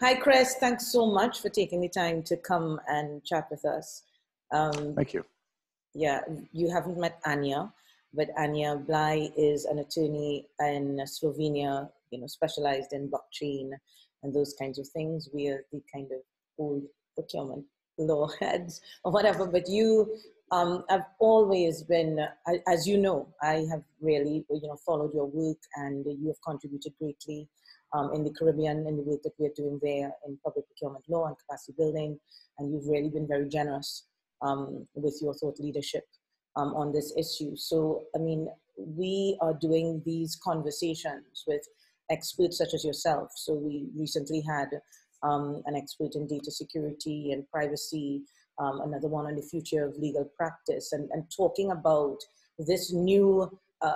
Hi, Chris. Thanks so much for taking the time to come and chat with us. Thank you. Yeah, you haven't met Anja, but Anja Blaj is an attorney in Slovenia, specialized in blockchain and those kinds of things. We are the kind of old procurement law heads or whatever, but you have always been, as you know, I have really, followed your work, and you have contributed greatly in the Caribbean, in the work that we're doing there in public procurement law and capacity building. And you've really been very generous with your thought leadership on this issue. So, I mean, we are doing these conversations with experts such as yourself. So we recently had an expert in data security and privacy, another one on the future of legal practice, and talking about this new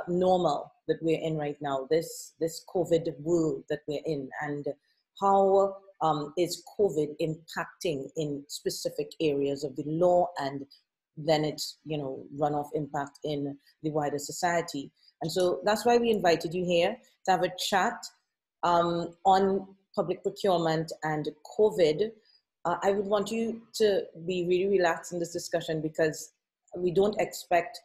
normal that we're in right now, this COVID world that we're in, and how is COVID impacting in specific areas of the law, and then its runoff impact in the wider society. And so that's why we invited you here to have a chat on public procurement and COVID. I would want you to be really relaxed in this discussion, because we don't expect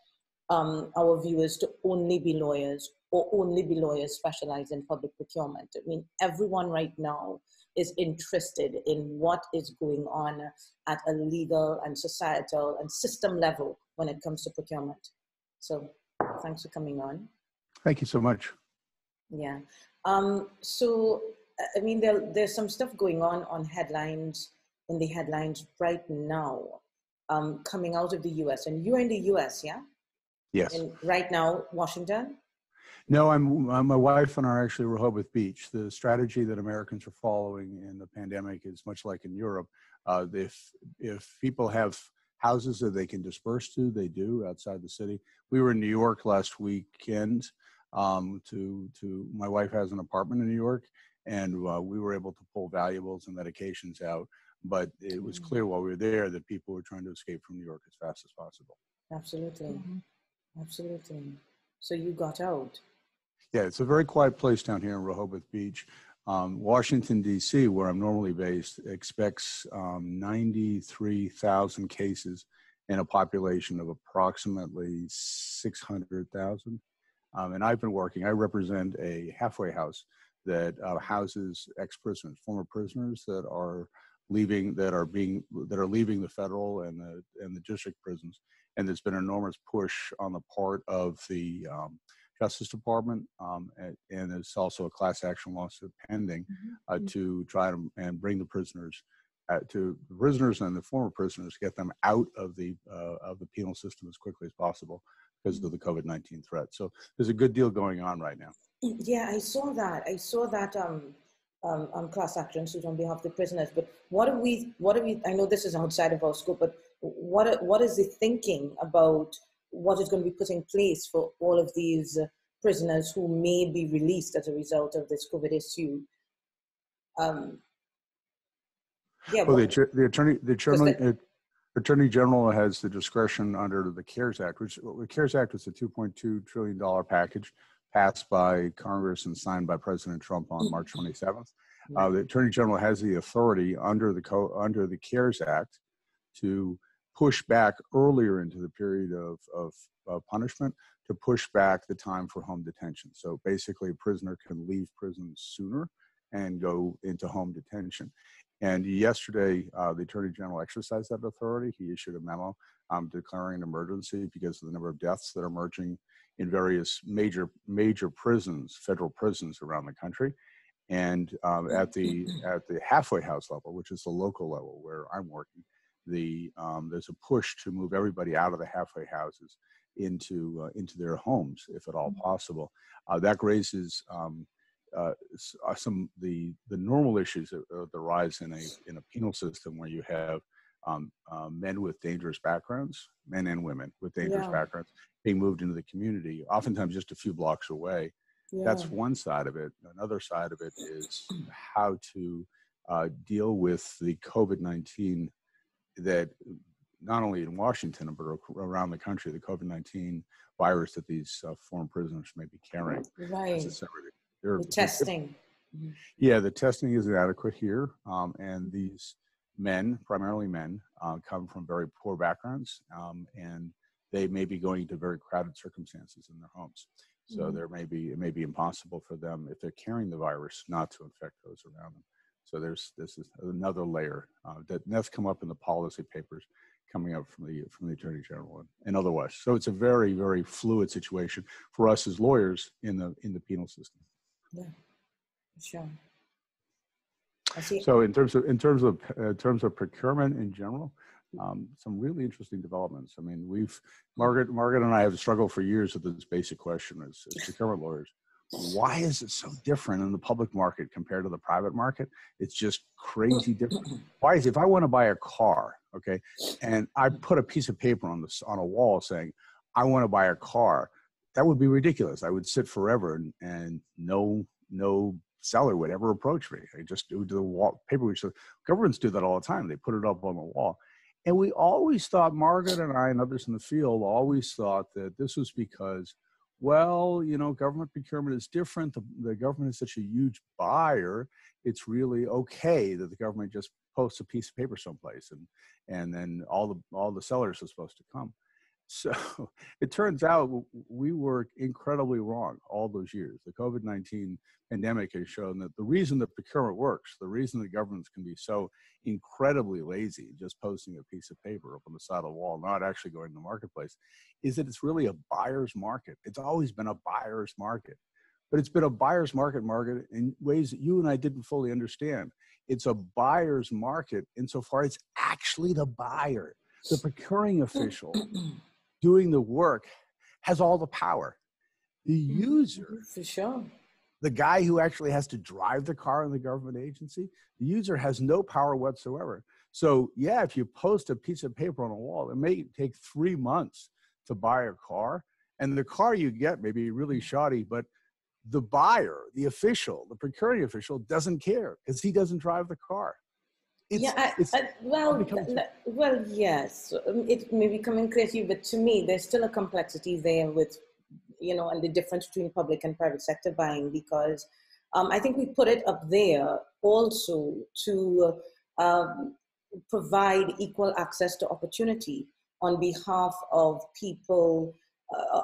our viewers to only be lawyers, or only be lawyers specialized in public procurement. I mean, everyone right now is interested in what is going on at a legal and societal and system level when it comes to procurement. So thanks for coming on. Thank you so much. Yeah. So, I mean, there's some stuff going on headlines, in the headlines right now, coming out of the US. And you're in the US, yeah? Yes. And right now, Washington? No, my wife and I are actually Rehoboth Beach. The strategy that Americans are following in the pandemic is much like in Europe. If people have houses that they can disperse to, they do outside the city. We were in New York last weekend. My wife has an apartment in New York, and we were able to pull valuables and medications out. But it was clear while we were there that people were trying to escape from New York as fast as possible. Absolutely. Absolutely. So you got out. Yeah, it's a very quiet place down here in Rehoboth Beach. Washington, D.C., where I'm normally based, expects 93,000 cases in a population of approximately 600,000. And I've been working, I represent a halfway house that houses ex-prisoners, former prisoners that are leaving the federal and the district prisons. And there's been an enormous push on the part of the Justice Department, and there's also a class action lawsuit pending to try to bring the prisoners, and the former prisoners, get them out of the penal system as quickly as possible because of the COVID-19 threat. So there's a good deal going on right now. Yeah, I saw that. Class action suit on behalf of the prisoners. But what are we? I know this is outside of our scope, but what is the thinking about what is going to be put in place for all of these prisoners who may be released as a result of this COVID issue? Well, the Attorney General has the discretion under the CARES Act, which the CARES Act was a $2.2 trillion package passed by Congress and signed by President Trump on March 27th. The Attorney General has the authority under the CARES Act to push back earlier into the period of punishment, to push back the time for home detention. So basically, a prisoner can leave prison sooner and go into home detention. And yesterday, the Attorney General exercised that authority. He issued a memo declaring an emergency because of the number of deaths that are emerging in various major prisons, federal prisons around the country. And at the halfway house level, which is the local level where I'm working, there's a push to move everybody out of the halfway houses into their homes, if at all possible. That raises the normal issues that arise in a penal system where you have men with dangerous backgrounds, men and women with dangerous backgrounds, being moved into the community, oftentimes just a few blocks away, That's one side of it. Another side of it is how to deal with the COVID-19 that not only in Washington, but around the country, the COVID-19 virus that these foreign prisoners may be carrying. Right. The testing. Yeah, the testing is inadequate here. And these men, primarily men, come from very poor backgrounds, and they may be going into very crowded circumstances in their homes. So it may be impossible for them, if they're carrying the virus, not to infect those around them. So this is another layer that's come up in the policy papers coming up from the Attorney General and otherwise. So it's a very, very fluid situation for us as lawyers in the penal system. Yeah, sure. I see. So in terms of procurement in general, some really interesting developments. I mean, Margaret and I have struggled for years with this basic question as procurement lawyers. Why is it so different in the public market compared to the private market? It's just crazy different. Why is it, if I want to buy a car, okay, and I put a piece of paper on a wall saying, I want to buy a car, that would be ridiculous. I would sit forever and no seller would ever approach me. I just do the wall paper, which governments do that all the time. They put it up on the wall. And we always thought, Margaret and I and others in the field always thought that this was because, well, government procurement is different. The government is such a huge buyer. It's really okay that the government just posts a piece of paper someplace and then all the sellers are supposed to come. So it turns out we were incredibly wrong all those years. The COVID-19 pandemic has shown that the reason that procurement works, the reason that governments can be so incredibly lazy, just posting a piece of paper up on the side of the wall, not actually going to the marketplace, is that it's really a buyer's market. It's always been a buyer's market. But it's been a buyer's market, Margaret, in ways that you and I didn't fully understand. It's a buyer's market insofar it's actually the buyer, the procuring official doing the work has all the power. The user, for sure, the guy who actually has to drive the car in the government agency, the user has no power whatsoever. So yeah, if you post a piece of paper on a wall, it may take 3 months to buy a car, and the car you get may be really shoddy, but the buyer, the official, the procuring official doesn't care because he doesn't drive the car. Well, yes, it may be coming clear to you, but to me, there's still a complexity there with, and the difference between public and private sector buying, because I think we put it up there also to provide equal access to opportunity on behalf of people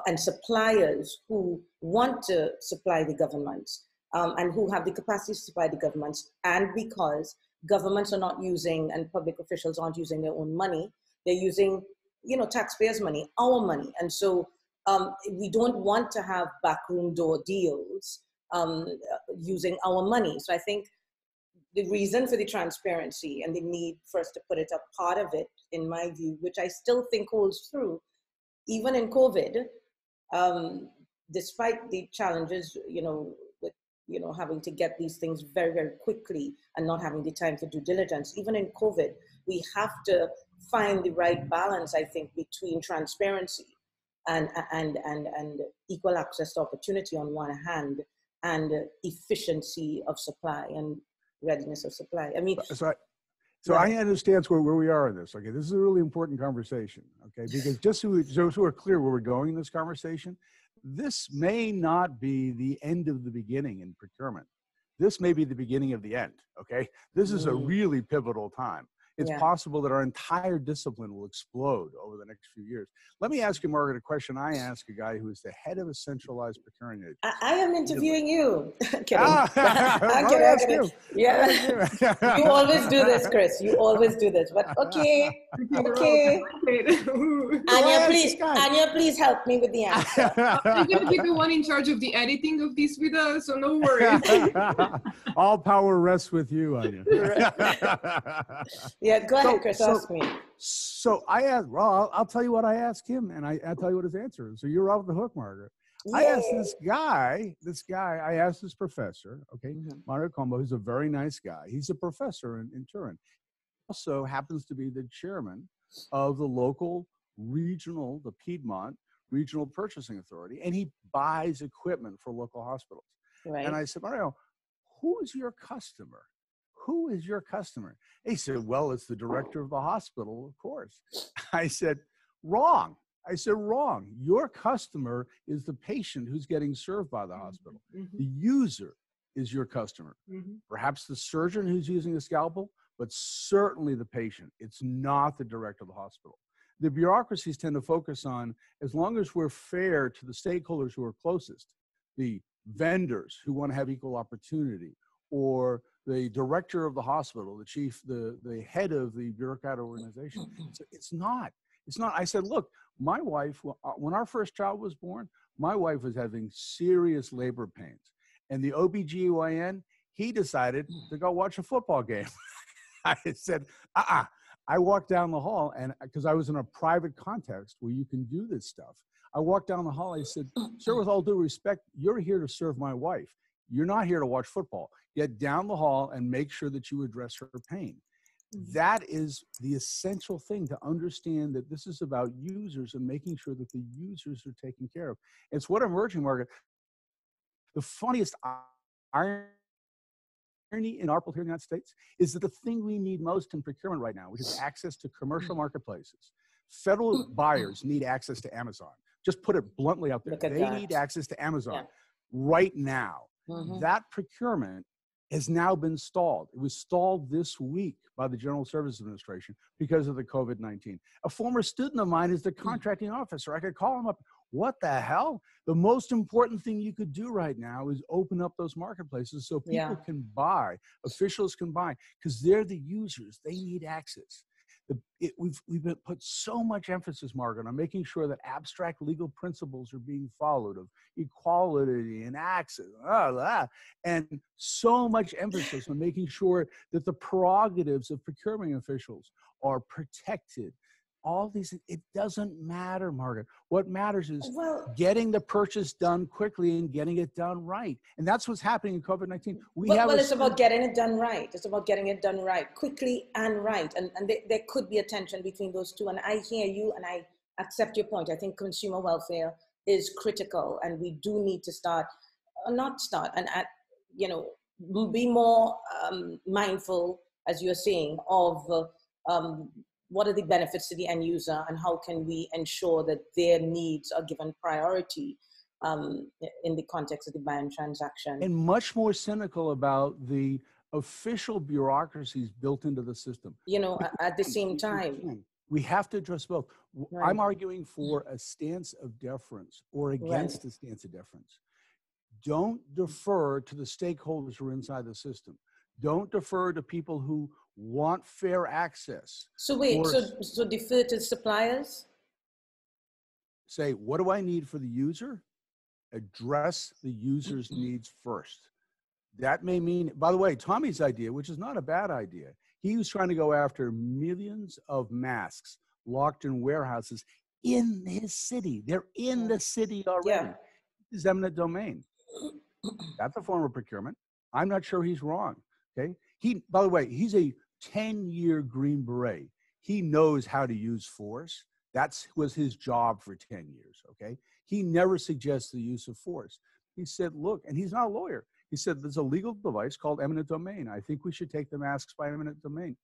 and suppliers who want to supply the governments and who have the capacity to supply the governments, and because governments are not using, and public officials aren't using their own money, they're using, taxpayers' money, our money. And so we don't want to have backroom door deals using our money. So I think the reason for the transparency and the need for us to put it up, part of it, in my view, which I still think holds through, even in COVID, despite the challenges, with having to get these things very, very quickly and not having the time for due diligence. Even in COVID, we have to find the right balance, I think, between transparency and equal access to opportunity on one hand, and efficiency of supply and readiness of supply. I mean, so I understand where we are in this. Okay, this is a really important conversation. Okay, because just so we're clear where we're going in this conversation, this may not be the end of the beginning in procurement. This may be the beginning of the end, okay? This is a really pivotal time. It's possible that our entire discipline will explode over the next few years. Let me ask you, Margaret, a question I ask a guy who is the head of a centralized procuring agency. I am interviewing you. I'm kidding. I'm kidding. Yeah. You always do this, Chris. You always do this. But okay. Anja, please help me with the answer. I'm going to be the one in charge of the editing of this video, so no worries. All power rests with you, Anja. Yeah, go ahead, Chris, ask me. So I asked, well, I'll tell you what I asked him, and I'll tell you what his answer is. So you're off the hook, Margaret. Yay. I asked this guy, I asked this professor, okay, Mario Combo, who's a very nice guy. He's a professor in Turin. Also happens to be the chairman of the local regional, the Piedmont regional purchasing authority, and he buys equipment for local hospitals. Right. And I said, Mario, who is your customer? Who is your customer? He said, well, it's the director of the hospital, of course. I said, wrong. I said, wrong. Your customer is the patient who's getting served by the hospital. The user is your customer. Perhaps the surgeon who's using the scalpel, but certainly the patient. It's not the director of the hospital. The bureaucracies tend to focus on, as long as we're fair to the stakeholders who are closest, the vendors who want to have equal opportunity, or the director of the hospital, the chief, the head of the bureaucratic organization. It's not. I said, look, my wife, when our first child was born, my wife was having serious labor pains. And the OBGYN, he decided to go watch a football game. I said, I walked down the hall, and because I was in a private context where you can do this stuff, I walked down the hall. I said, sir, with all due respect, you're here to serve my wife. You're not here to watch football. Get down the hall and make sure that you address her pain. That is the essential thing, to understand that this is about users and making sure that the users are taken care of. It's what I'm urging, Margaret. The funniest irony in our here in the United States is that the thing we need most in procurement right now, which is access to commercial marketplaces. Federal buyers need access to Amazon. Just put it bluntly out there. They need access to Amazon right now. That procurement has now been stalled. It was stalled this week by the General Services Administration because of the COVID-19. A former student of mine is the contracting officer. I could call him up. What the hell? The most important thing you could do right now is open up those marketplaces so people can buy, officials can buy, because they're the users. They need access. We've put so much emphasis, Margaret, on making sure that abstract legal principles are being followed, of equality and access, and so much emphasis on making sure that the prerogatives of procurement officials are protected. All these, it doesn't matter, Margaret. What matters is getting the purchase done quickly and getting it done right. And that's what's happening in COVID-19. It's about getting it done right. It's about getting it done right, quickly and right. And there could be a tension between those two. And I hear you and I accept your point. I think consumer welfare is critical, and we do need to be more mindful, as you're saying, of what are the benefits to the end user, and how can we ensure that their needs are given priority in the context of the buying transaction. And much more cynical about the official bureaucracies built into the system. At the same time. We have to address both. Right. I'm arguing for a stance of deference or against a stance of deference. Don't defer to the stakeholders who are inside the system. Don't defer to people who want fair access. So wait, so defer to suppliers? Say, what do I need for the user? Address the user's needs first. That may mean, by the way, Tommy's idea, which is not a bad idea, he was trying to go after millions of masks locked in warehouses in his city. They're in the city already. This is eminent domain. That's a form of procurement. I'm not sure he's wrong. Okay. By the way, he's a 10-year Green Beret. He knows how to use force. That was his job for 10 years. Okay. He never suggests the use of force. He said, look, and he's not a lawyer. He said, there's a legal device called eminent domain. I think we should take the masks by eminent domain.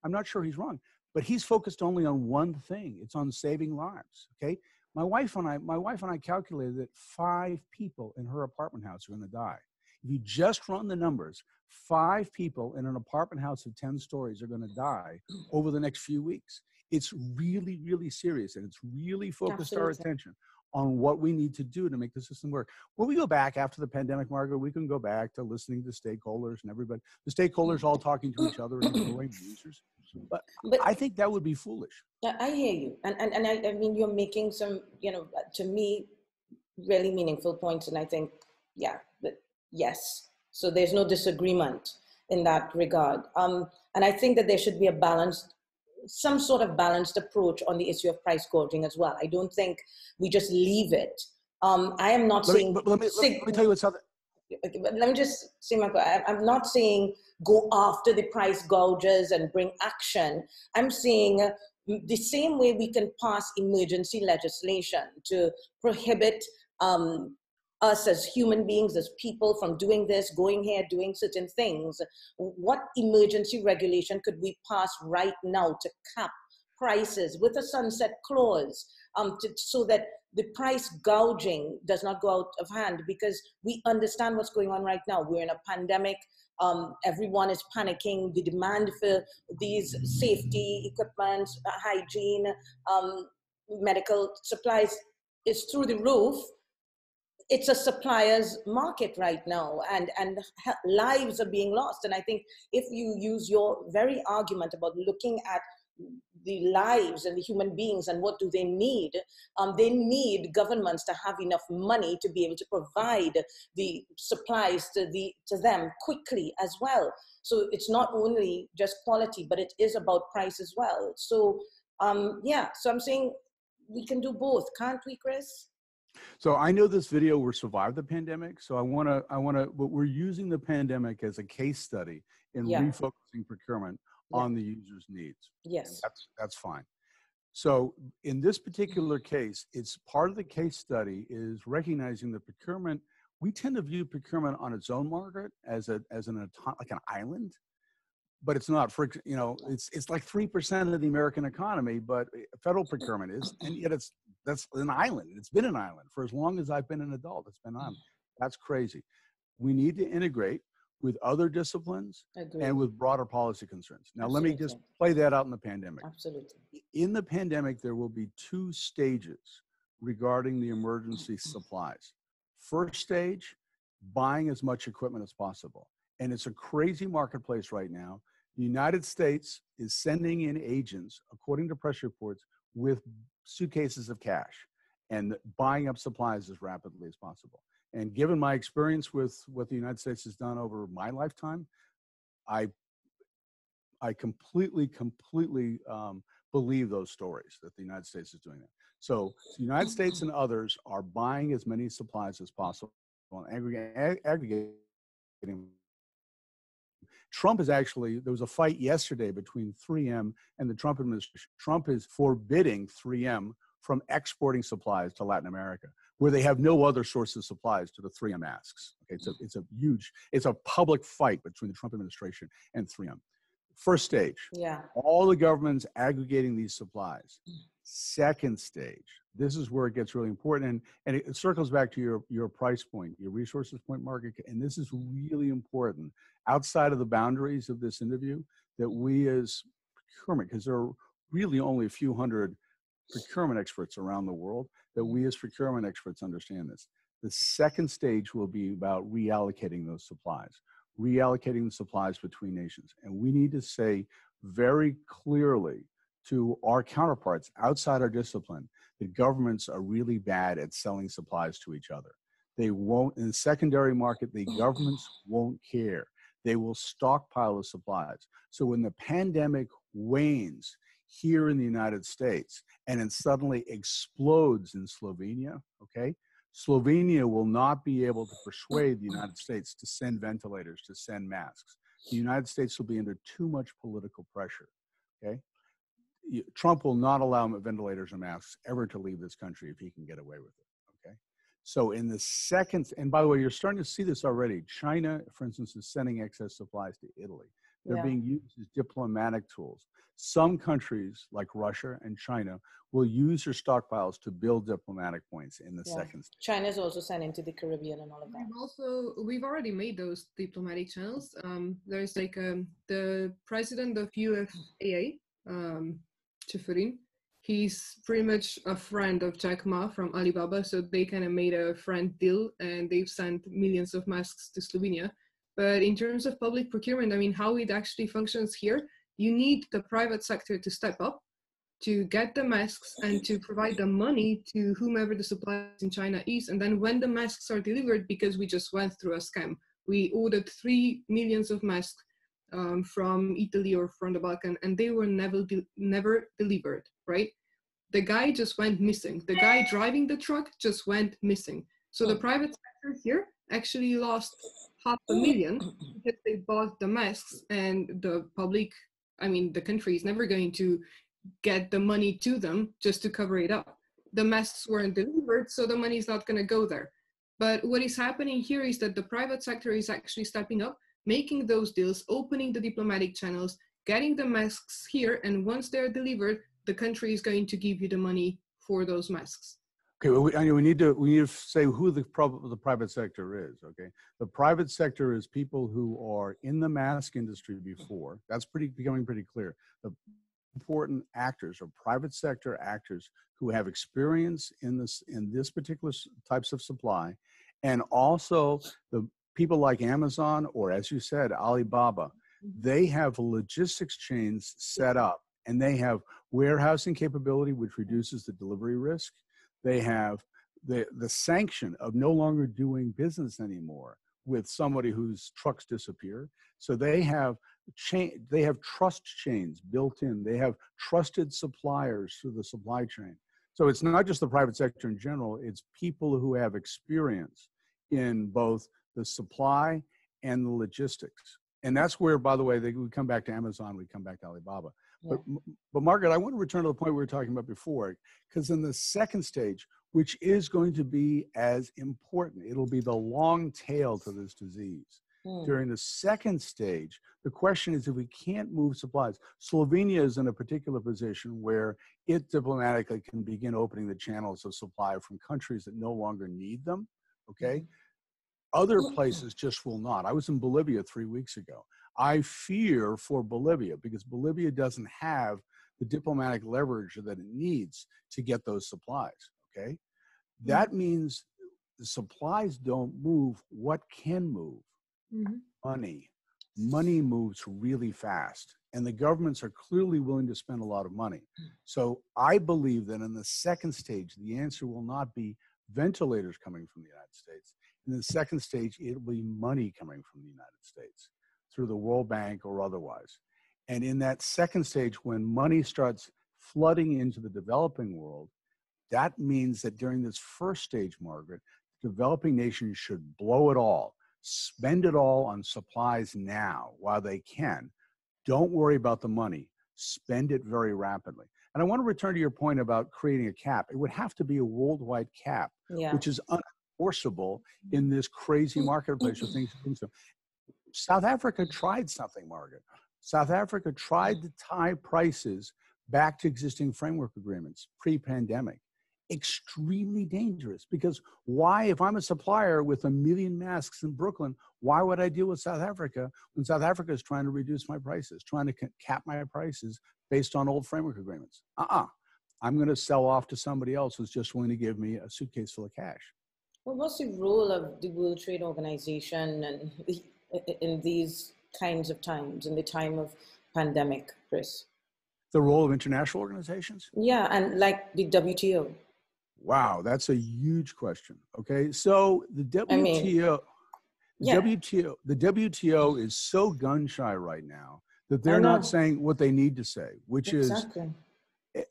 I'm not sure he's wrong, but he's focused only on one thing. It's on saving lives. Okay. My wife and I calculated that 5 people in her apartment house are going to die. If you just run the numbers, 5 people in an apartment house of 10 stories are going to die over the next few weeks. It's really, really serious, and it's really focused our attention on what we need to do to make the system work. When we go back after the pandemic, Margaret, we can go back to listening to stakeholders and everybody, the stakeholders all talking to each other and ignoring the users. But I think that would be foolish. Yeah, I hear you. And I mean, you're making some, to me, really meaningful points. And I think, yes. So there's no disagreement in that regard. And I think that there should be some sort of balanced approach on the issue of price gouging as well. I don't think we just leave it. I am not saying... Let me tell you what's other... Let me just say, Michael, I'm not saying go after the price gougers and bring action. I'm saying The same way we can pass emergency legislation to prohibit us as human beings, as people, from doing this, going here, doing certain things. What emergency regulation could we pass right now to cap prices with a sunset clause, so that the price gouging does not go out of hand? Because we understand what's going on right now. We're in a pandemic. Everyone is panicking. The demand for these safety equipment, hygiene, medical supplies is through the roof. It's a supplier's market right now, and lives are being lost. And I think if you use your very argument about looking at the lives and the human beings and what do they need governments to have enough money to be able to provide the supplies to them quickly as well. So it's not only just quality, but it is about price as well. So yeah, so I'm saying we can do both, can't we, Chris? So I know this video will survive the pandemic. So but we're using the pandemic as a case study in refocusing procurement on the user's needs. Yes. That's fine. So in this particular case, it's part of the case study is recognizing that procurement, we tend to view procurement on its own, Margaret, as like an island, but it's not. For it's like 3% of the American economy, but federal procurement is, and yet that's an island. It's been an island for as long as I've been an adult. It's been on. That's crazy. We need to integrate with other disciplines and with broader policy concerns. Now, let me just play that out in the pandemic. Absolutely. In the pandemic, there will be 2 stages regarding the emergency supplies. First stage, buying as much equipment as possible. And it's a crazy marketplace right now. The United States is sending in agents, according to press reports, with suitcases of cash and buying up supplies as rapidly as possible. And given my experience with what the United States has done over my lifetime, I completely believe those stories that the United States is doing that. So the United States and others are buying as many supplies as possible and aggregating. Trump is actually, there was a fight yesterday between 3M and the Trump administration. Trump is forbidding 3M from exporting supplies to Latin America, where they have no other source of supplies to the 3M asks. Okay, it's a public fight between the Trump administration and 3M. First stage, all the governments aggregating these supplies. Second stage, this is where it gets really important, and it circles back to your price point, your resources point, Margaret, and this is really important outside of the boundaries of this interview, that we as procurement, because there are really only a few hundred procurement experts around the world, that we as procurement experts understand this. The second stage will be about reallocating those supplies, reallocating the supplies between nations. And we need to say very clearly to our counterparts outside our discipline that governments are really bad at selling supplies to each other. They won't, in the secondary market, the governments won't care. They will stockpile the supplies. So when the pandemic wanes here in the United States and then suddenly explodes in Slovenia, okay? Slovenia will not be able to persuade the United States to send ventilators, to send masks. The United States will be under too much political pressure, okay? Trump will not allow ventilators and masks ever to leave this country if he can get away with it, okay? So in the second, and by the way, you're starting to see this already. China, for instance, is sending excess supplies to Italy. They're being used as diplomatic tools. Some countries, like Russia and China, will use their stockpiles to build diplomatic points in the second stage. China's also sending to the Caribbean and all of that. We've already made those diplomatic channels. There's like the president of UFAA, Chifurin. He's pretty much a friend of Jack Ma from Alibaba, so they kind of made a friend deal, and they've sent millions of masks to Slovenia. But in terms of public procurement, I mean, how it actually functions here, you need the private sector to step up to get the masks and to provide the money to whomever the supplier in China is. And then when the masks are delivered, because we just went through a scam, we ordered 3 million of masks from Italy or from the Balkan, and they were never delivered, right? The guy just went missing. The guy driving the truck just went missing. So the private sector here actually lost $500,000 because they bought the masks, and the public, I mean, the country is never going to get the money to them just to cover it up. The masks weren't delivered, so the money's not going to go there. But what is happening here is that the private sector is actually stepping up, making those deals, opening the diplomatic channels, getting the masks here, and once they're delivered, the country is going to give you the money for those masks. Okay, well, we need to say who the private sector is. Okay, the private sector is people who are in the mask industry before. That's becoming pretty clear. The important actors are private sector actors who have experience in this particular types of supply, and also the people like Amazon, or as you said, Alibaba. They have logistics chains set up, and they have warehousing capability, which reduces the delivery risk. They have the sanction of no longer doing business anymore with somebody whose trucks disappear. So they have trust chains built in. They have trusted suppliers through the supply chain. So it's not just the private sector in general, it's people who have experience in both the supply and the logistics. And that's where, by the way, we come back to Amazon, we come back to Alibaba. Yeah. But Margaret, I want to return to the point we were talking about before, because in the second stage, which is going to be as important, it'll be the long tail to this disease. During the second stage, the question is if we can't move supplies. Slovenia is in a particular position where it diplomatically can begin opening the channels of supply from countries that no longer need them, okay? Other places just will not. I was in Bolivia 3 weeks ago. I fear for Bolivia because Bolivia doesn't have the diplomatic leverage that it needs to get those supplies, okay? That means the supplies don't move. What can move? Money. Money moves really fast, and the governments are clearly willing to spend a lot of money. So I believe that in the second stage, the answer will not be ventilators coming from the United States. In the second stage, it'll be money coming from the United States through the World Bank or otherwise. And in that second stage, when money starts flooding into the developing world, that means that during this first stage, Margaret, developing nations should blow it all, spend it all on supplies now while they can. Don't worry about the money. Spend it very rapidly. And I want to return to your point about creating a cap. It would have to be a worldwide cap, which is unenforceable in this crazy marketplace where things. South Africa tried something, Margaret. South Africa tried to tie prices back to existing framework agreements pre-pandemic. Extremely dangerous, because why, if I'm a supplier with 1 million masks in Brooklyn, why would I deal with South Africa when South Africa is trying to reduce my prices, trying to cap my prices based on old framework agreements? I'm going to sell off to somebody else who's just willing to give me a suitcase full of cash. Well, what's the role of the World Trade Organization and in these kinds of times, in the time of pandemic, Chris? The role of international organizations? Yeah, and like the WTO. Wow, that's a huge question. Okay, so the WTO, the WTO is so gun shy right now that they're not saying what they need to say, which is,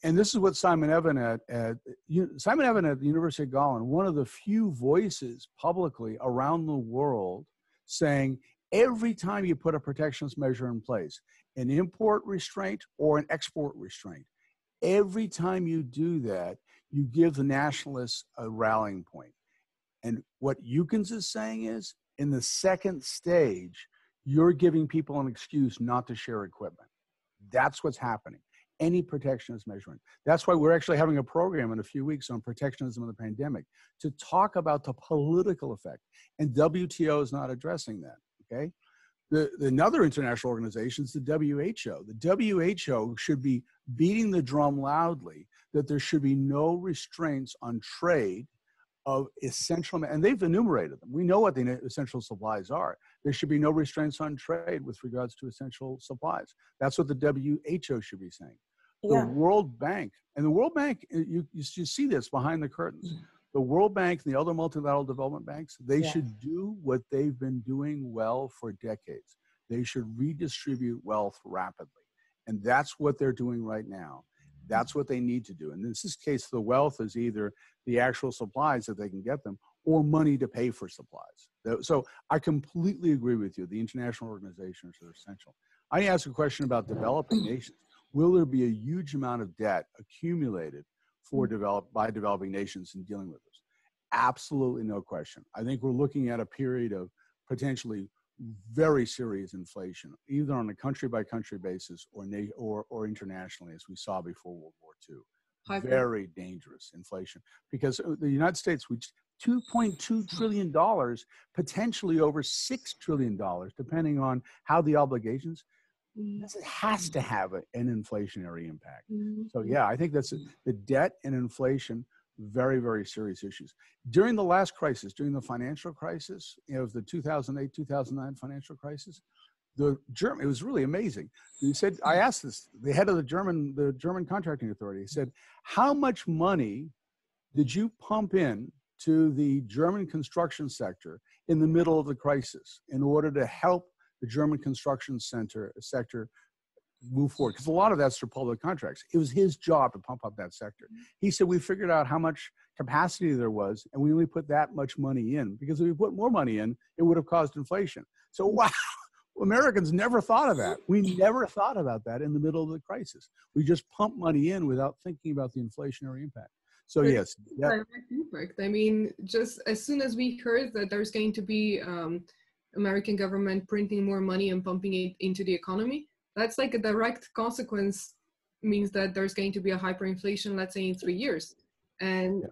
and this is what Simon Evan at the University of Gotland, one of the few voices publicly around the world saying every time you put a protectionist measure in place, an import restraint or an export restraint, every time you do that, you give the nationalists a rallying point. And what Yukins is saying is, in the second stage, you're giving people an excuse not to share equipment. That's what's happening. Any protectionist measurement. That's why we're actually having a program in a few weeks on protectionism in the pandemic to talk about the political effect. And WTO is not addressing that, okay? Another international organization is the WHO. The WHO should be beating the drum loudly that there should be no restraints on trade of essential, and they've enumerated them. We know what the essential supplies are. There should be no restraints on trade with regards to essential supplies. That's what the WHO should be saying. The World Bank, and the World Bank, you see this behind the curtains. The World Bank and the other multilateral development banks, they should do what they've been doing well for decades. They should redistribute wealth rapidly. And that's what they're doing right now. That's what they need to do. And in this case, the wealth is either the actual supplies that they can get them or money to pay for supplies. So I completely agree with you. The international organizations are essential. I asked a question about developing nations. will there be a huge amount of debt accumulated by developing nations in dealing with this? Absolutely no question. I think we're looking at a period of potentially very serious inflation, either on a country-by-country basis or internationally, as we saw before World War II. Very dangerous inflation, because the United States reached $2.2 trillion, potentially over $6 trillion, depending on how the obligations. This has to have an inflationary impact. So yeah, I think that's the debt and inflation, very, very serious issues. During the last crisis, during the financial crisis, of the 2008, 2009 financial crisis, it was really amazing. He said, I asked the head of the German contracting authority, he said, how much money did you pump in to the German construction sector in the middle of the crisis in order to help the German construction sector move forward? Because a lot of that's through public contracts. It was his job to pump up that sector. He said, we figured out how much capacity there was, and we only put that much money in, because if we put more money in, it would have caused inflation. So wow, Americans never thought of that. We never thought about that in the middle of the crisis. We just pumped money in without thinking about the inflationary impact. So yes. Impact. I mean, just as soon as we heard that there's going to be American government printing more money and pumping it into the economy, that's like a direct consequence, means that there's going to be a hyperinflation, let's say in 3 years. And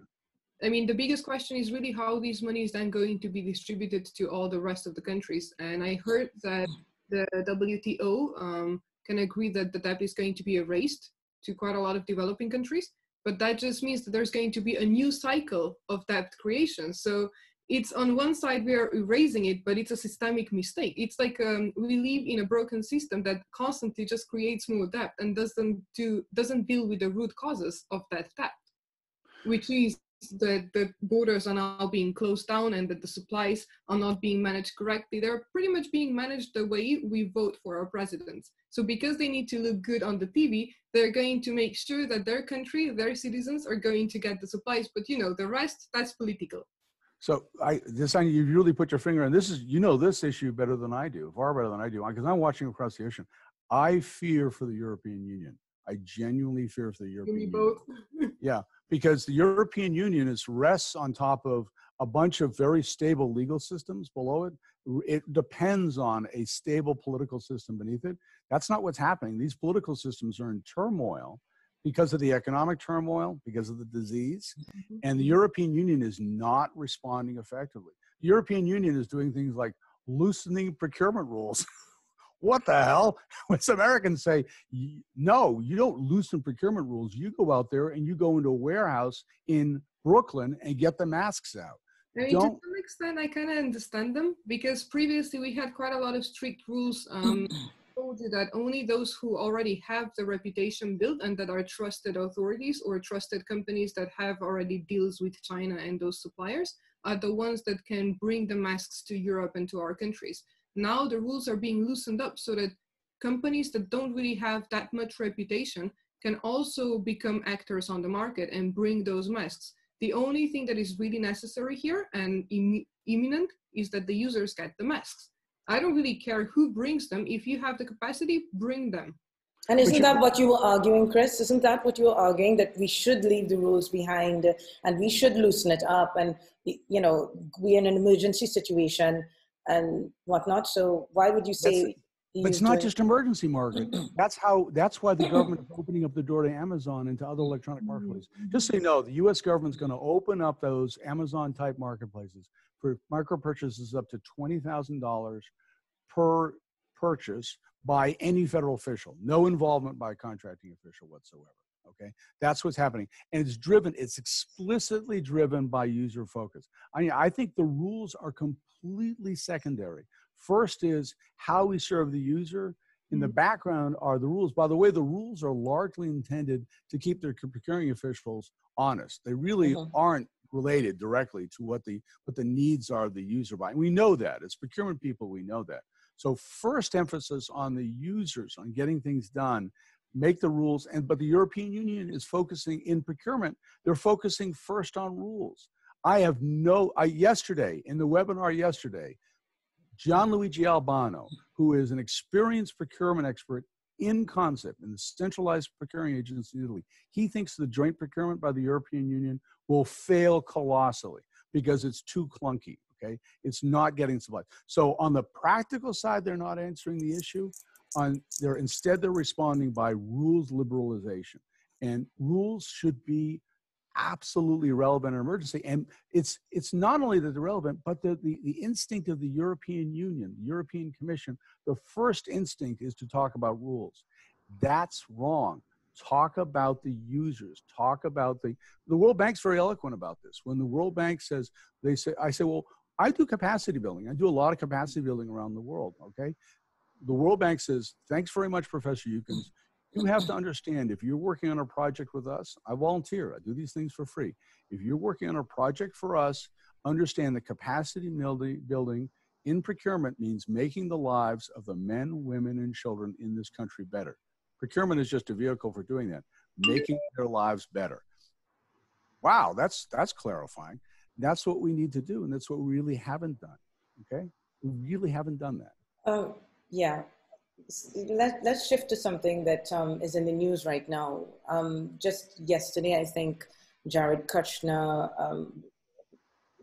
I mean, the biggest question is really how these money is then going to be distributed to all the rest of the countries. And I heard that the WTO can agree that the debt is going to be erased to quite a lot of developing countries, but that just means that there's going to be a new cycle of debt creation. So it's on one side we are erasing it, but it's a systemic mistake. It's like we live in a broken system that constantly just creates more debt and doesn't deal with the root causes of that debt, which is that the borders are now being closed down and that the supplies are not being managed correctly. They're pretty much being managed the way we vote for our presidents. So because they need to look good on the TV, they're going to make sure that their country, their citizens are going to get the supplies. But you know, the rest, that's political. So you really put your finger on this. This issue better than I do, far better than I do, because I'm watching across the ocean. I fear for the European Union. I genuinely fear for the European Union. Yeah, because the European Union rests on top of a bunch of very stable legal systems below it. It depends on a stable political system beneath it. That's not what's happening. These political systems are in turmoil because of the economic turmoil, because of the disease, and the European Union is not responding effectively. The European Union is doing things like loosening procurement rules. What the hell? When some Americans say, no, you don't loosen procurement rules. You go out there and you go into a warehouse in Brooklyn and get the masks out. I mean, to some extent, I kind of understand them, because previously we had quite a lot of strict rules. Told you that only those who already have the reputation built and that are trusted authorities or trusted companies that have already deals with China and those suppliers are the ones that can bring the masks to Europe and to our countries. Now the rules are being loosened up so that companies that don't really have that much reputation can also become actors on the market and bring those masks. The only thing that is really necessary here and imminent is that the users get the masks. I don't really care who brings them. If you have the capacity, bring them. And isn't that what you were arguing, Chris? Isn't that what you were arguing, that we should leave the rules behind and we should loosen it up? And, you know, we're in an emergency situation and whatnot. So why would you say? But it's not just emergency, Margaret. That's why the government is opening up the door to Amazon and to other electronic marketplaces. Just so you know, the U.S. government's going to open up those Amazon-type marketplaces for micro purchases up to $20,000 per purchase by any federal official. No involvement by a contracting official whatsoever. Okay, that's what's happening, and it's explicitly driven by user focus. I think the rules are completely secondary. First is how we serve the user. In the background are the rules. By the way, the rules are largely intended to keep their procuring officials honest. They really aren't related directly to what the needs are of the user by. And we know that. As procurement people, we know that. So first emphasis on the users, on getting things done, make the rules. But the European Union is focusing in procurement. They're focusing first on rules. Yesterday, in the webinar yesterday, Gianluigi Albano, who is an experienced procurement expert in concept in the centralized procuring agency in Italy. He thinks the joint procurement by the European Union will fail colossally because it's too clunky, okay? It's not getting supplies. So on the practical side, they're not answering the issue. Instead, they're responding by rules liberalization. And rules should be absolutely relevant in emergency. And it's not only that they're relevant, but the instinct of the European Union, the European Commission, the first instinct is to talk about rules. That's wrong. Talk about the users. Talk about the World Bank's very eloquent about this. When the World Bank says, I say, well, I do capacity building. I do a lot of capacity building around the world, okay? The World Bank says, thanks very much, Professor Yukins. You have to understand, if you're working on a project with us, I volunteer, I do these things for free. If you're working on a project for us, understand that capacity building in procurement means making the lives of the men, women, and children in this country better. Procurement is just a vehicle for doing that, making their lives better. Wow, that's clarifying. That's what we need to do, and that's what we really haven't done, okay? We really haven't done that. Yeah. Let's shift to something that is in the news right now. Just yesterday, I think Jared Kushner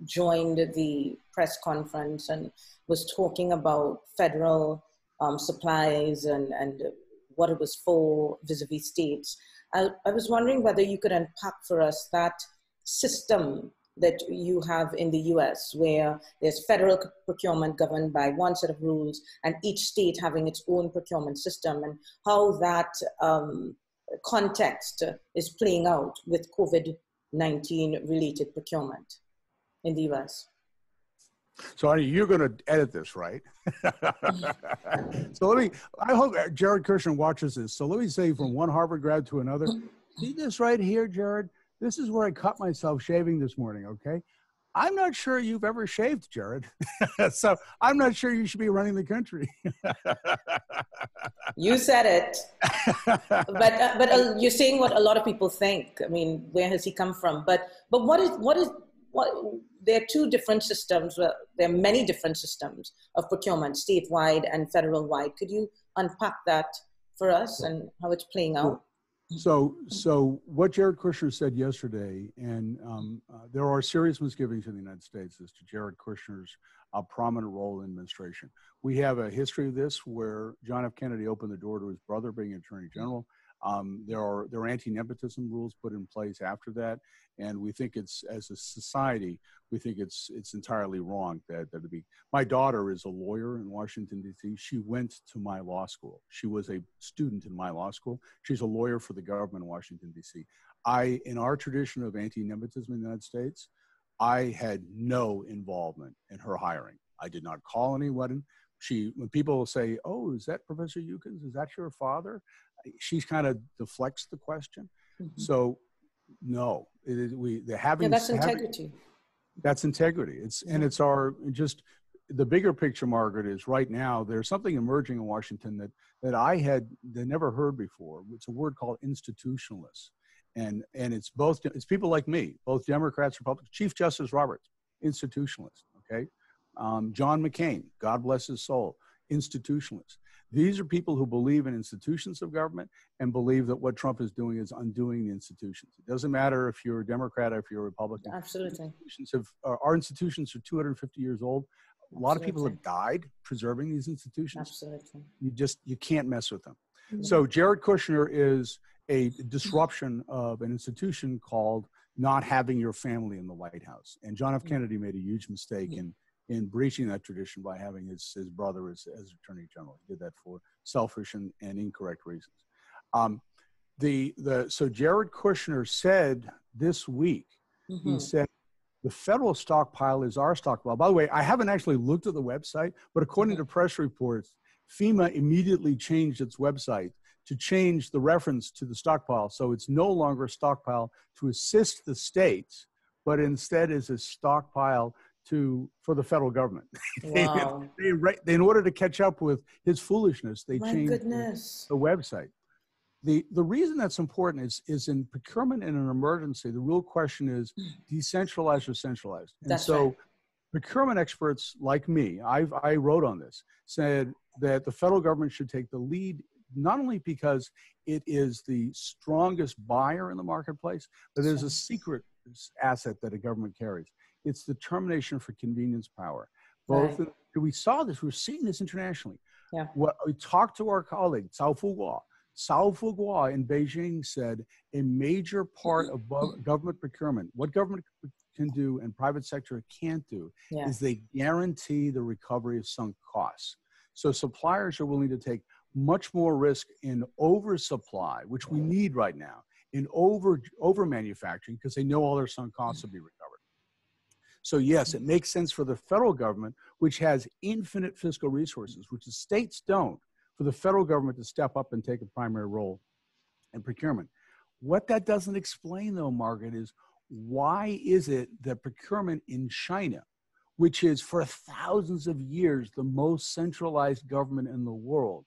joined the press conference and was talking about federal supplies and what it was for vis-a-vis states. I was wondering whether you could unpack for us that system that you have in the US, where there's federal procurement governed by one set of rules and each state having its own procurement system, and how that context is playing out with COVID-19 related procurement in the US. So Anja, you're going to edit this, right? So I hope Jared Kushner watches this. So let me say, from one Harvard grad to another, see this right here, Jared? This is where I cut myself shaving this morning, okay? I'm not sure you've ever shaved, Jared. So I'm not sure you should be running the country. You said it. But you're saying what a lot of people think. I mean, where has he come from? But what there are two different systems. Well, there are many different systems of procurement, statewide and federal-wide. Could you unpack that for us and how it's playing out? So what Jared Kushner said yesterday, and there are serious misgivings in the United States as to Jared Kushner's prominent role in administration. We have a history of this where John F. Kennedy opened the door to his brother being Attorney General. There are anti-nepotism rules put in place after that, and we think it's, as a society, we think it's entirely wrong that it be. My daughter is a lawyer in Washington, D.C. She went to my law school. She was a student in my law school. She's a lawyer for the government in Washington, D.C. In our tradition of anti-nepotism in the United States, I had no involvement in her hiring. I did not call anyone. When people say, "Oh, is that Professor Yukins? Is that your father?" She kind of deflects the question. Mm-hmm. So, no, that's integrity. That's integrity. It's the bigger picture, Margaret, is right now there's something emerging in Washington that I had never heard before. It's a word called institutionalists, and it's people like me, both Democrats, Republicans. Chief Justice Roberts, institutionalist. Okay, John McCain, God bless his soul, institutionalist. These are people who believe in institutions of government and believe that what Trump is doing is undoing the institutions. It doesn't matter if you're a Democrat or if you're a Republican. Absolutely. Our institutions are 250 years old. A lot of people have died preserving these institutions. Absolutely. You can't mess with them. Mm-hmm. So Jared Kushner is a disruption of an institution called not having your family in the White House. And John F. Kennedy made a huge mistake in breaching that tradition by having his brother as Attorney General. He did that for selfish and incorrect reasons. So Jared Kushner said this week, he said, the federal stockpile is our stockpile. By the way, I haven't actually looked at the website, but according to press reports, FEMA immediately changed its website to change the reference to the stockpile. So it's no longer a stockpile to assist the states, but instead is a stockpile for the federal government. Wow. In order to catch up with his foolishness, they changed the website. The reason that's important is in procurement in an emergency, the real question is decentralized or centralized. And so procurement experts like me, I wrote on this, said that the federal government should take the lead not only because it is the strongest buyer in the marketplace, but there's a secret asset that a government carries. It's the determination for convenience power. Both, right. We saw this, we're seeing this internationally. Yeah. What we talked to our colleague, Cao Fuguo in Beijing said a major part of government procurement, what government can do and private sector can't do, is they guarantee the recovery of sunk costs. So suppliers are willing to take much more risk in oversupply, which we need right now, in over manufacturing, because they know all their sunk costs will be recovered. So yes, it makes sense for the federal government, which has infinite fiscal resources, which the states don't, for the federal government to step up and take a primary role in procurement. What that doesn't explain, though, Margaret, is why is it that procurement in China, which is for thousands of years the most centralized government in the world,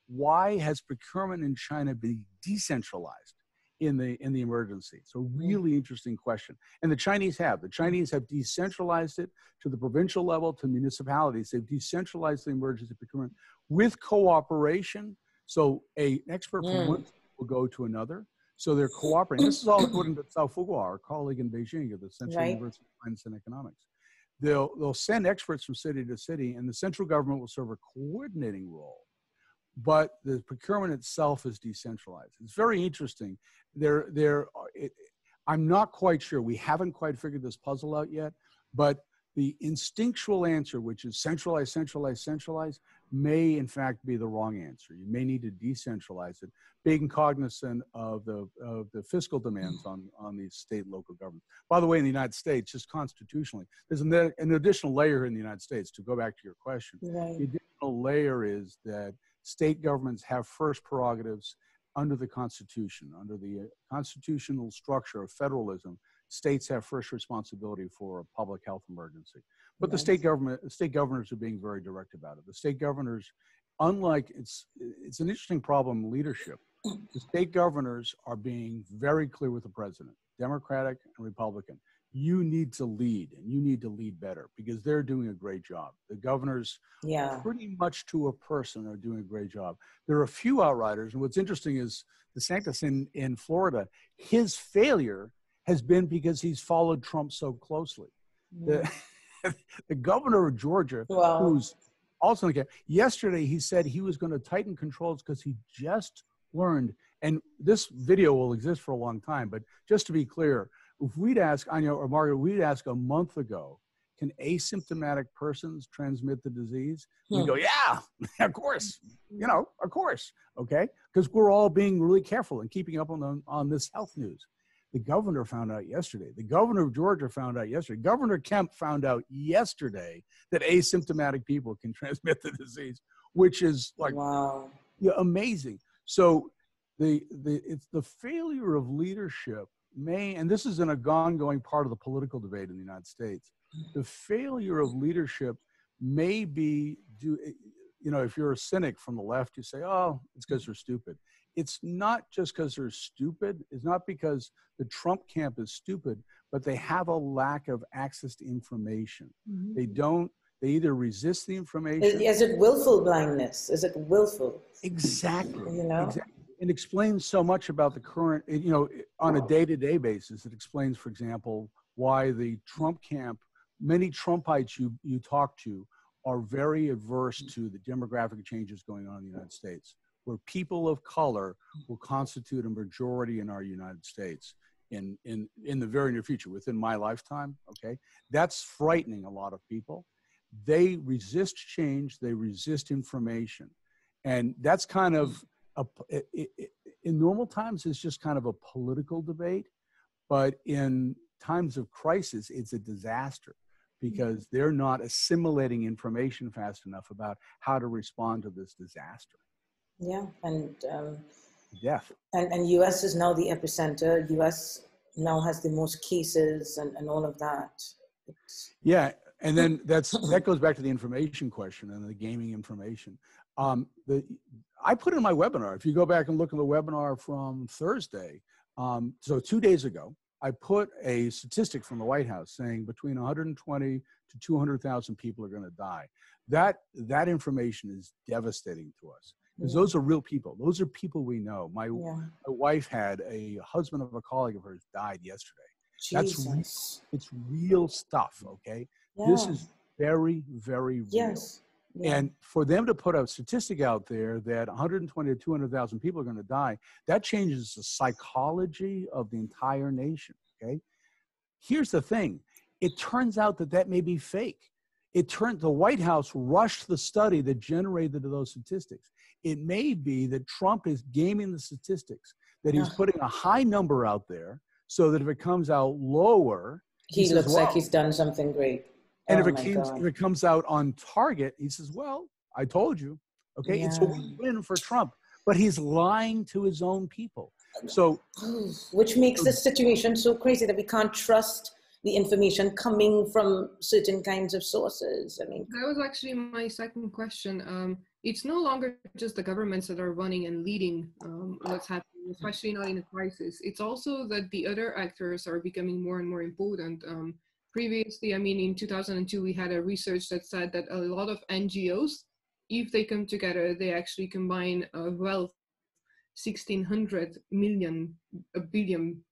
why has procurement in China been decentralized in the emergency? So really interesting question. And the Chinese have decentralized it to the provincial level, to municipalities. They've decentralized the emergency procurement with cooperation. So an expert from one will go to another. So they're cooperating. This is all according to Cao Fuguo, our colleague in Beijing at the Central University of Finance and Economics. They'll send experts from city to city, and the central government will serve a coordinating role. But the procurement itself is decentralized. It's very interesting. I'm not quite sure. We haven't quite figured this puzzle out yet, but the instinctual answer, which is centralize, centralize, centralize, may in fact be the wrong answer. You may need to decentralize it, being cognizant of the fiscal demands on these state and local governments. By the way, in the United States, just constitutionally, there's an additional layer in the United States, to go back to your question. Right. The additional layer is that state governments have first prerogatives under the Constitution. Under the constitutional structure of federalism, states have first responsibility for a public health emergency. But the state governors are being very direct about it. The state governors, unlike, it's an interesting problem in leadership. The state governors are being very clear with the president, Democratic and Republican. You need to lead, and you need to lead better, because they're doing a great job. The governors, pretty much to a person, are doing a great job. There are a few outriders, and what's interesting is DeSantis in Florida, his failure has been because he's followed Trump so closely. The governor of Georgia, who's also in the camp, yesterday he said he was going to tighten controls because he just learned, and this video will exist for a long time, but just to be clear, if we'd ask, Anja or Margaret, we'd ask a month ago, can asymptomatic persons transmit the disease? We go, yeah, of course, of course, okay? Because we're all being really careful and keeping up on this health news. The governor found out yesterday. The governor of Georgia found out yesterday. Governor Kemp found out yesterday that asymptomatic people can transmit the disease, which is like amazing. So it's the failure of leadership and this is an ongoing part of the political debate in the United States. The failure of leadership may be if you're a cynic from the left, you say, oh, it's because they're stupid. It's not just because they're stupid. It's not because the Trump camp is stupid, but they have a lack of access to information. They either resist the information. Is it willful blindness? Is it willful? Exactly. Exactly. It explains so much about the current, on a day-to-day basis. It explains, for example, why the Trump camp, many Trumpites you talk to are very averse to the demographic changes going on in the United States, where people of color will constitute a majority in our United States in the very near future, within my lifetime, okay? That's frightening a lot of people. They resist change, they resist information. And that's kind of, in normal times, it's just kind of a political debate, but in times of crisis, it's a disaster, because they're not assimilating information fast enough about how to respond to this disaster. Yeah, and death. And US is now the epicenter. US now has the most cases and all of that. Yeah, and then that goes back to the information question and the gaming information. I put in my webinar, if you go back and look at the webinar from Thursday, so 2 days ago, I put a statistic from the White House saying between 120 to 200,000 people are going to die. That information is devastating to us because those are real people. Those are people we know. My wife had a husband of a colleague of hers died yesterday. Jesus. It's real stuff, okay? Yeah. This is very, very real. Yes. Yeah. And for them to put a statistic out there that 120 to 200,000 people are going to die, that changes the psychology of the entire nation, okay? Here's the thing. It turns out that may be fake. The White House rushed the study that generated those statistics. It may be that Trump is gaming the statistics, that he's putting a high number out there so that if it comes out lower, he looks like he's done something great. And if it comes out on target, he says, well, I told you. Okay, it's a win for Trump, but he's lying to his own people. So, which makes this situation so crazy that we can't trust the information coming from certain kinds of sources. I mean, that was actually my second question. It's no longer just the governments that are running and leading what's happening, especially not in a crisis. It's also that the other actors are becoming more and more important. Previously, I mean, in 2002, we had a research that said that a lot of NGOs, if they come together, they actually combine wealth, $1,600 billion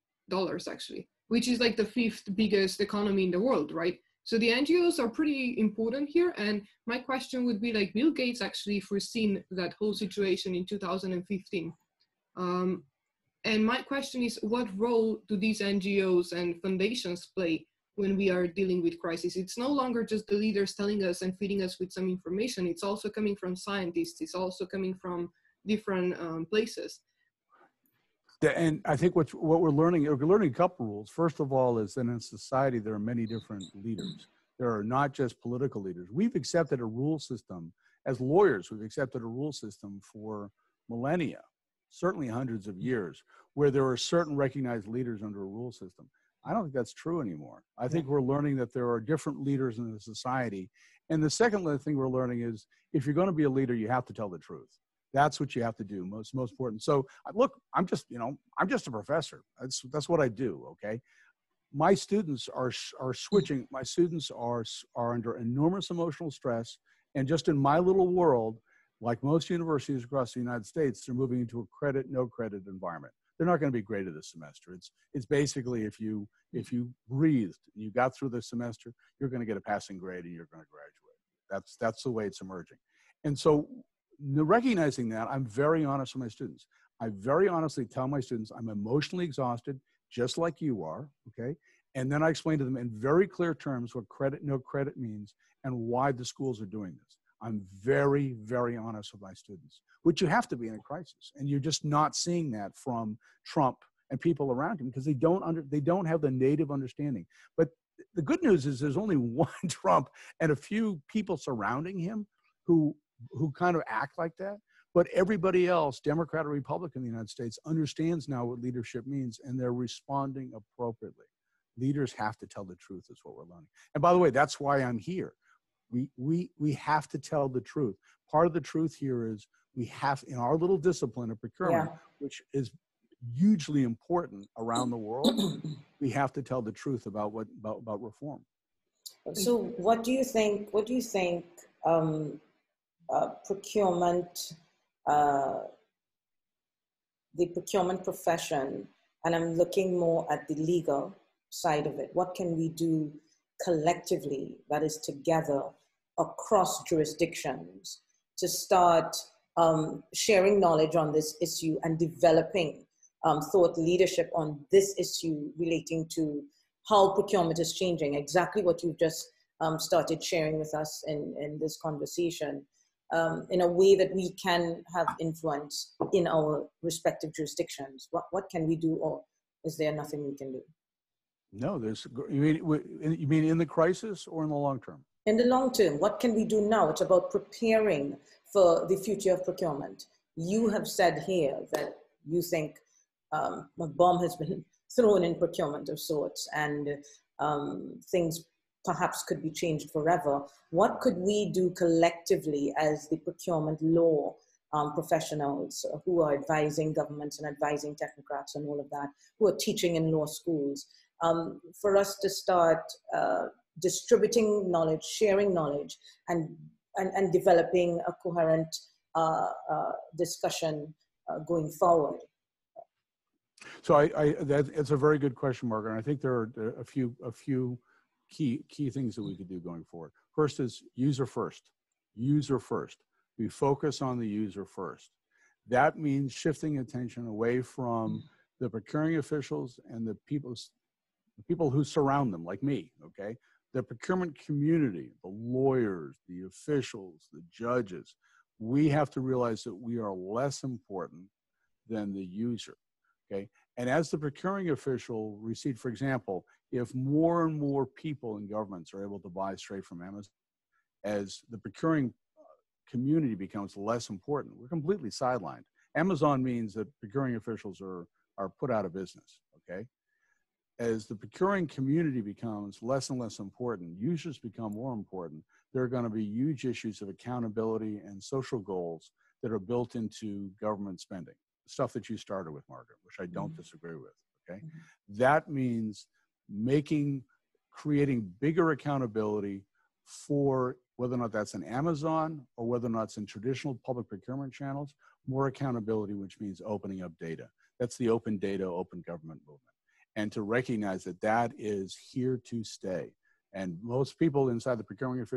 actually, which is like the 5th biggest economy in the world, right? So the NGOs are pretty important here. And my question would be like, Bill Gates actually foreseen that whole situation in 2015. And my question is, what role do these NGOs and foundations play when we are dealing with crisis? It's no longer just the leaders telling us and feeding us with some information. It's also coming from scientists. It's also coming from different places. And I think what we're learning a couple rules. First of all, is that in society, there are many different leaders. There are not just political leaders. We've accepted a rule system as lawyers. We've accepted a rule system for millennia, certainly hundreds of years, where there are certain recognized leaders under a rule system. I don't think that's true anymore. I think we're learning that there are different leaders in the society. And the second thing we're learning is if you're going to be a leader, you have to tell the truth. That's what you have to do, most important. So look, I'm just a professor. That's what I do, okay? My students are switching. My students are under enormous emotional stress. And just in my little world, like most universities across the United States, they're moving into a credit, no credit environment. They're not going to be graded this semester. It's basically if you breathed and you got through the semester, you're going to get a passing grade and you're going to graduate. That's the way it's emerging. And so recognizing that, I'm very honest with my students. I very honestly tell my students I'm emotionally exhausted, just like you are, okay? And then I explain to them in very clear terms what credit, no credit means and why the schools are doing this. I'm very, very honest with my students, which you have to be in a crisis. And you're just not seeing that from Trump and people around him because they don't have the native understanding. But the good news is there's only one Trump and a few people surrounding him who kind of act like that. But everybody else, Democrat or Republican in the United States, understands now what leadership means and they're responding appropriately. Leaders have to tell the truth is what we're learning. And by the way, that's why I'm here. We have to tell the truth. Part of the truth here is we have, in our little discipline of procurement, which is hugely important around the world, we have to tell the truth about reform. So what do you think procurement, the procurement profession, and I'm looking more at the legal side of it, what can we do collectively, that is together across jurisdictions, to start sharing knowledge on this issue and developing thought leadership on this issue relating to how procurement is changing, exactly what you've just started sharing with us in this conversation, in a way that we can have influence in our respective jurisdictions. What can we do, or is there nothing we can do? No, you mean in the crisis or in the long term? In the long term, what can we do now? It's about preparing for the future of procurement. You have said here that you think a bomb has been thrown in procurement of sorts and things perhaps could be changed forever. What could we do collectively as the procurement law professionals who are advising governments and advising technocrats and all of that, who are teaching in law schools, for us to start distributing knowledge, sharing knowledge, and developing a coherent discussion going forward. So that's a very good question, Margaret. And I think there are a few key things that we could do going forward. First is user first. User first. We focus on the user first. That means shifting attention away from the procuring officials and the people who surround them, like me, okay? The procurement community, the lawyers, the officials, the judges. We have to realize that we are less important than the user, okay? And as the procuring official receive, for example, if more and more people in governments are able to buy straight from Amazon, as the procuring community becomes less important, we're completely sidelined. Amazon means that procuring officials are put out of business, okay? As the procuring community becomes less and less important, users become more important, there are going to be huge issues of accountability and social goals that are built into government spending. The stuff that you started with, Margaret, which I don't disagree with, okay? That means creating bigger accountability for whether or not that's in Amazon or whether or not it's in traditional public procurement channels, more accountability, which means opening up data. That's the open data, open government movement. And to recognize that that is here to stay. And most people inside the procurement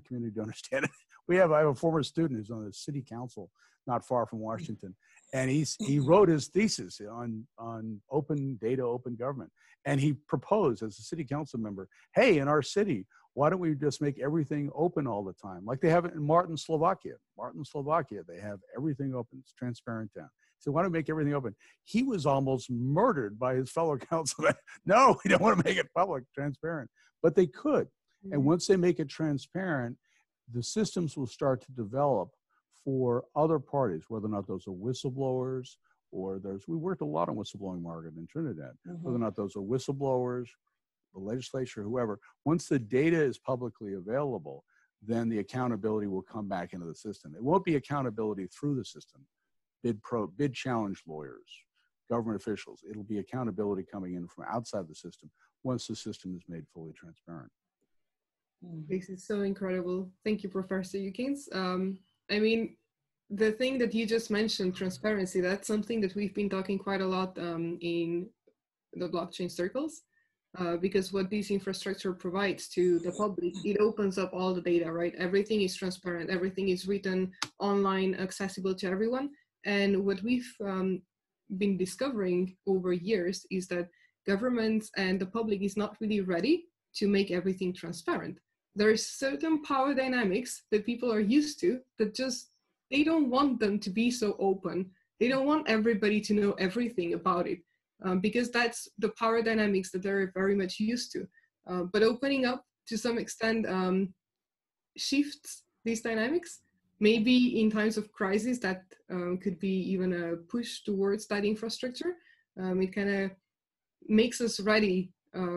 community don't understand it. I have a former student who's on the city council not far from Washington, and he wrote his thesis on open data, open government. And he proposed as a city council member, hey, in our city, why don't we just make everything open all the time? Like they have it in Martin, Slovakia. They have everything open. It's transparent town. So why don't we make everything open? He was almost murdered by his fellow councilmen. No, we don't want to make it public, transparent. But they could. And once they make it transparent, the systems will start to develop for other parties, whether or not those are whistleblowers or we worked a lot on whistleblowing, Margaret, in Trinidad, whether or not those are whistleblowers, the legislature, whoever. Once the data is publicly available, then the accountability will come back into the system. It won't be accountability through the system. Bid challenge lawyers, government officials. It'll be accountability coming in from outside the system once the system is made fully transparent. This is so incredible. Thank you, Professor Yukins. I mean, the thing that you just mentioned, transparency, that's something that we've been talking quite a lot in the blockchain circles, because what this infrastructure provides to the public, it opens up all the data, right? Everything is transparent, everything is written online, accessible to everyone. And what we've been discovering over years is that governments and the public is not really ready to make everything transparent. There's certain power dynamics that people are used to that they don't want them to be so open. They don't want everybody to know everything about it because that's the power dynamics that they're very much used to. But opening up to some extent shifts these dynamics. Maybe in times of crisis that could be even a push towards that infrastructure. It kind of makes us ready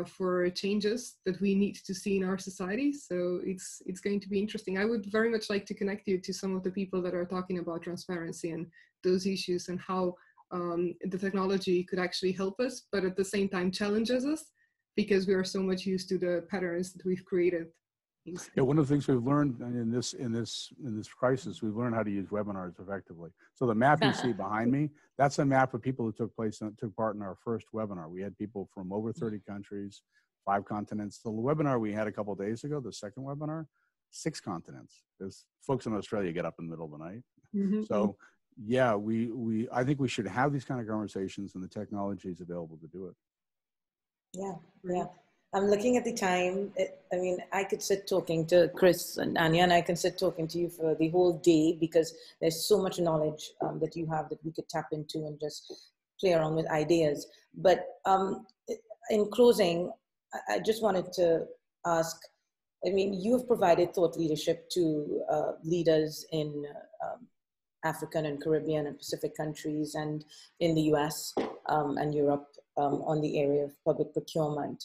for changes that we need to see in our society. So it's going to be interesting. I would very much like to connect you to some of the people that are talking about transparency and those issues and how the technology could actually help us, but at the same time challenges us because we are so much used to the patterns that we've created. Yeah, one of the things we've learned in this crisis, we've learned how to use webinars effectively. So the map you see behind me, that's a map of people who took part in our first webinar. We had people from over 30 countries, 5 continents. The webinar we had a couple of days ago, the second webinar, 6 continents. Because folks in Australia get up in the middle of the night. So yeah, I think we should have these kind of conversations, and the technology is available to do it. Yeah. I'm looking at the time. I mean, I could sit talking to Chris and Anja, and I can sit talking to you for the whole day because there's so much knowledge that you have that we could tap into and just play around with ideas. But in closing, I just wanted to ask, I mean, you have provided thought leadership to leaders in African and Caribbean and Pacific countries and in the US and Europe on the area of public procurement.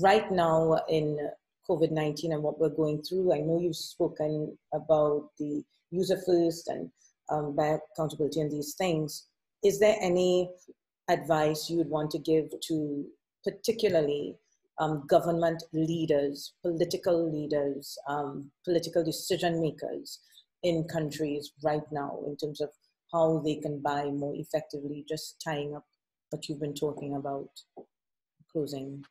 Right now in COVID-19 and what we're going through. I know you've spoken about the user first and buyer accountability and these things. Is there any advice you would want to give to particularly government leaders, political leaders, political decision makers in countries right now in terms of how they can buy more effectively, just tying up what you've been talking about, closing?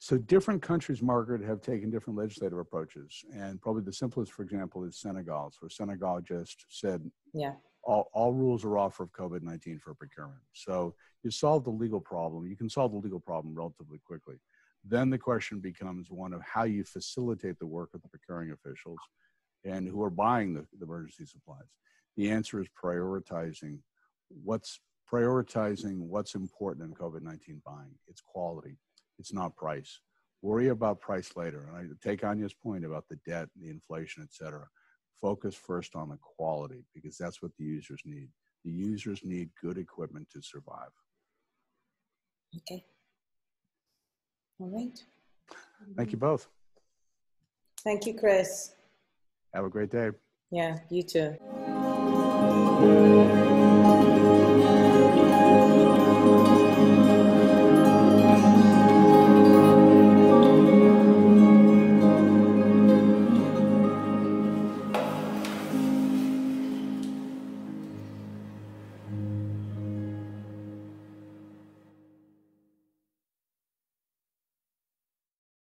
So different countries, Margaret, have taken different legislative approaches. And probably the simplest, for example, is Senegal. So Senegal just said, yeah, all rules are off of COVID-19 for procurement. So you solve the legal problem. You can solve the legal problem relatively quickly. Then the question becomes one of how you facilitate the work of the procuring officials and who are buying the emergency supplies. The answer is prioritizing what's important in COVID-19 buying. It's quality. It's not price. Worry about price later. And I take Anja's point about the debt, the inflation, et cetera. Focus first on the quality because that's what the users need. The users need good equipment to survive. Okay. All right. Thank you both. Thank you, Chris. Have a great day. Yeah, you too.